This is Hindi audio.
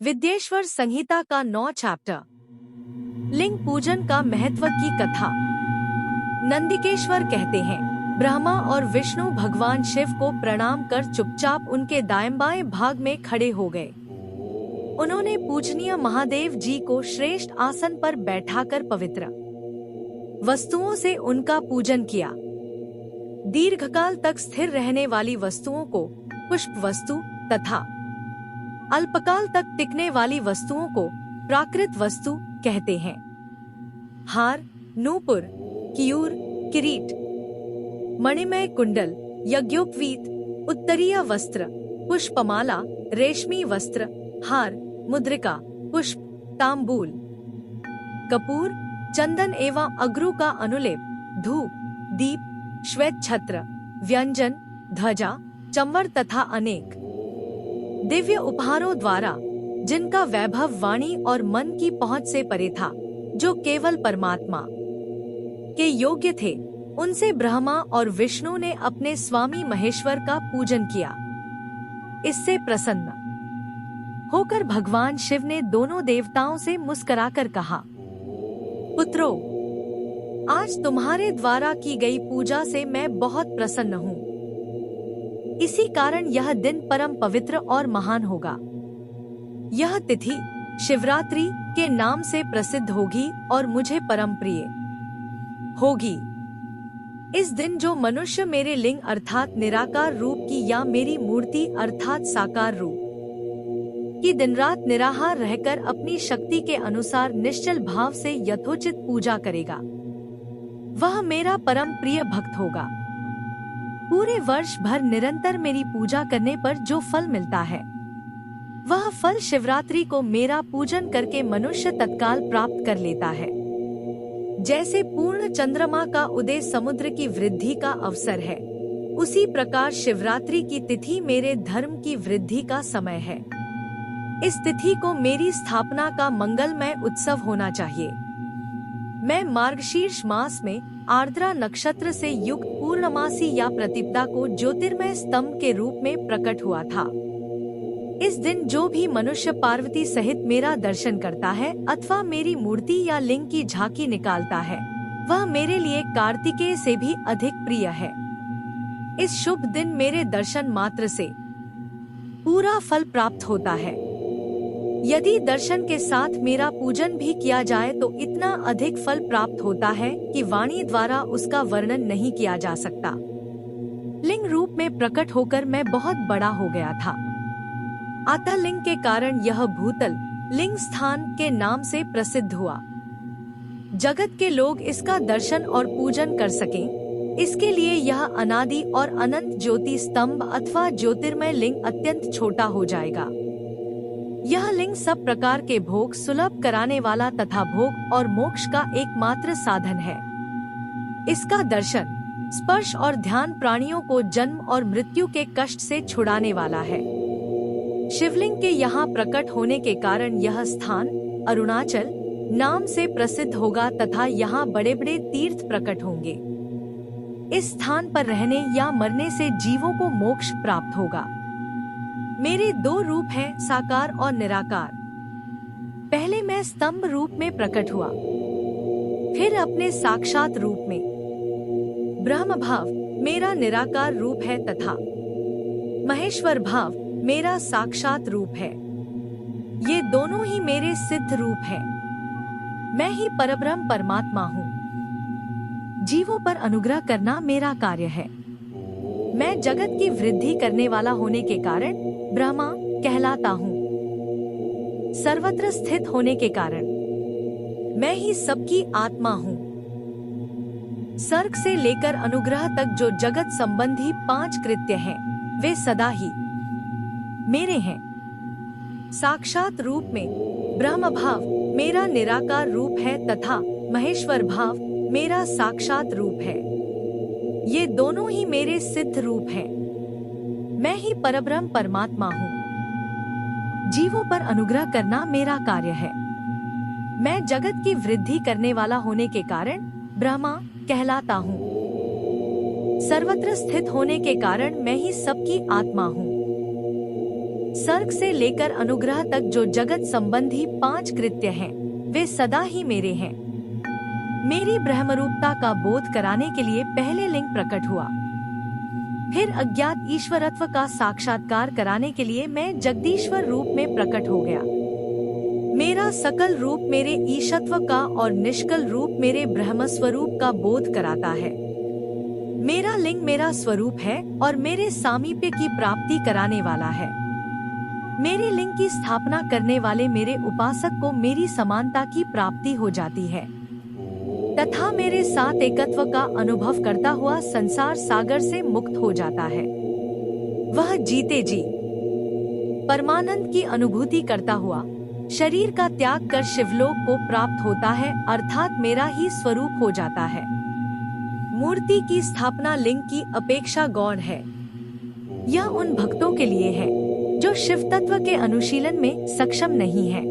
विद्येश्वर संहिता का 9 चैप्टर। लिंग पूजन का महत्व की कथा। नंदिकेश्वर कहते हैं, ब्रह्मा और विष्णु भगवान शिव को प्रणाम कर चुपचाप उनके दाएं बाएं भाग में खड़े हो गए। उन्होंने पूजनीय महादेव जी को श्रेष्ठ आसन पर बैठाकर पवित्र वस्तुओं से उनका पूजन किया। दीर्घकाल तक स्थिर रहने वाली वस्तुओं को पुष्प वस्तु तथा अल्पकाल तक टिकने वाली वस्तुओं को प्राकृत वस्तु कहते हैं। हार, नूपुर, कियूर, किरीट, मणिमय कुंडल, यज्ञोपवीत, उत्तरीय वस्त्र, पुष्पमाला, रेशमी वस्त्र, हार, मुद्रिका, पुष्प, तांबूल, कपूर, चंदन एवं अगरू का अनुलेप, धूप, दीप, श्वेत छत्र, व्यंजन, ध्वजा, चंवर तथा अनेक दिव्य उपहारों द्वारा, जिनका वैभव वाणी और मन की पहुंच से परे था, जो केवल परमात्मा के योग्य थे, उनसे ब्रह्मा और विष्णु ने अपने स्वामी महेश्वर का पूजन किया। इससे प्रसन्न होकर भगवान शिव ने दोनों देवताओं से मुस्कुराकर कहा, पुत्रों, आज तुम्हारे द्वारा की गई पूजा से मैं बहुत प्रसन्न हूँ। इसी कारण यह दिन परम पवित्र और महान होगा। यह तिथि शिवरात्रि के नाम से प्रसिद्ध होगी और मुझे परम प्रिय होगी। इस दिन जो मनुष्य मेरे लिंग अर्थात निराकार रूप की या मेरी मूर्ति अर्थात साकार रूप की दिन रात निराहार रहकर अपनी शक्ति के अनुसार निश्चल भाव से यथोचित पूजा करेगा, वह मेरा परम प्रिय भक्त होगा। पूरे वर्ष भर निरंतर मेरी पूजा करने पर जो फल मिलता है, वह फल शिवरात्रि को मेरा पूजन करके मनुष्य तत्काल प्राप्त कर लेता है। जैसे पूर्ण चंद्रमा का उदय समुद्र की वृद्धि का अवसर है, उसी प्रकार शिवरात्रि की तिथि मेरे धर्म की वृद्धि का समय है। इस तिथि को मेरी स्थापना का मंगलमय उत्सव होना चाहिए। मैं मार्गशीर्ष मास में आर्द्रा नक्षत्र से युक्त पूर्णमासी या प्रतिपदा को ज्योतिर्मय स्तंभ के रूप में प्रकट हुआ था। इस दिन जो भी मनुष्य पार्वती सहित मेरा दर्शन करता है अथवा मेरी मूर्ति या लिंग की झांकी निकालता है, वह मेरे लिए कार्तिकेय से भी अधिक प्रिय है। इस शुभ दिन मेरे दर्शन मात्र से पूरा फल प्राप्त होता है। यदि दर्शन के साथ मेरा पूजन भी किया जाए तो इतना अधिक फल प्राप्त होता है कि वाणी द्वारा उसका वर्णन नहीं किया जा सकता। लिंग रूप में प्रकट होकर मैं बहुत बड़ा हो गया था। अतः लिंग के कारण यह भूतल लिंग स्थान के नाम से प्रसिद्ध हुआ। जगत के लोग इसका दर्शन और पूजन कर सकें, इसके लिए यह अनादि और अनंत ज्योति स्तंभ अथवा ज्योतिर्मय लिंग अत्यंत छोटा हो जाएगा। यह लिंग सब प्रकार के भोग सुलभ कराने वाला तथा भोग और मोक्ष का एकमात्र साधन है। इसका दर्शन, स्पर्श और ध्यान प्राणियों को जन्म और मृत्यु के कष्ट से छुड़ाने वाला है। शिवलिंग के यहाँ प्रकट होने के कारण यह स्थान अरुणाचल नाम से प्रसिद्ध होगा तथा यहाँ बड़े बड़े तीर्थ प्रकट होंगे। इस स्थान पर रहने या मरने से जीवों को मोक्ष प्राप्त होगा। मेरे दो रूप हैं, साकार और निराकार। पहले मैं स्तंभ रूप में प्रकट हुआ, फिर अपने साक्षात रूप में। ब्रह्म भाव मेरा निराकार रूप है तथा महेश्वर भाव मेरा साक्षात रूप है। ये दोनों ही मेरे सिद्ध रूप हैं। मैं ही परब्रह्म परमात्मा हूँ। जीवों पर अनुग्रह करना मेरा कार्य है। मैं जगत की वृद्धि करने वाला होने के कारण ब्रह्मा कहलाता हूँ। सर्वत्र स्थित होने के कारण मैं ही सबकी आत्मा हूँ। सर्ग से लेकर अनुग्रह तक जो जगत संबंधी 5 कृत्य हैं, वे सदा ही मेरे हैं। साक्षात रूप में ब्रह्म भाव मेरा निराकार रूप है तथा महेश्वर भाव मेरा साक्षात रूप है। ये दोनों ही मेरे सिद्ध रूप हैं। मैं ही परब्रह्म परमात्मा हूँ। जीवों पर अनुग्रह करना मेरा कार्य है। मैं जगत की वृद्धि करने वाला होने के कारण ब्रह्मा कहलाता हूँ। सर्वत्र स्थित होने के कारण मैं ही सबकी आत्मा हूँ। सर्ग से लेकर अनुग्रह तक जो जगत संबंधी 5 कृत्य हैं, वे सदा ही मेरे हैं। मेरी ब्रह्मरूपता का बोध कराने के लिए पहले लिंग प्रकट हुआ, फिर अज्ञात ईश्वरत्व का साक्षात्कार कराने के लिए मैं जगदीश्वर रूप में प्रकट हो गया। मेरा सकल रूप मेरे ईशत्व का और निष्कल रूप मेरे ब्रह्मस्वरूप का बोध कराता है। मेरा लिंग मेरा स्वरूप है और मेरे सामीप्य की प्राप्ति कराने वाला है। मेरे लिंग की स्थापना करने वाले मेरे उपासक को मेरी समानता की प्राप्ति हो जाती है तथा मेरे साथ एकत्व का अनुभव करता हुआ संसार सागर से मुक्त हो जाता है। वह जीते जी परमानंद की अनुभूति करता हुआ शरीर का त्याग कर शिवलोक को प्राप्त होता है, अर्थात मेरा ही स्वरूप हो जाता है। मूर्ति की स्थापना लिंग की अपेक्षा गौण है। यह उन भक्तों के लिए है जो शिव तत्व के अनुशीलन में सक्षम नहीं है।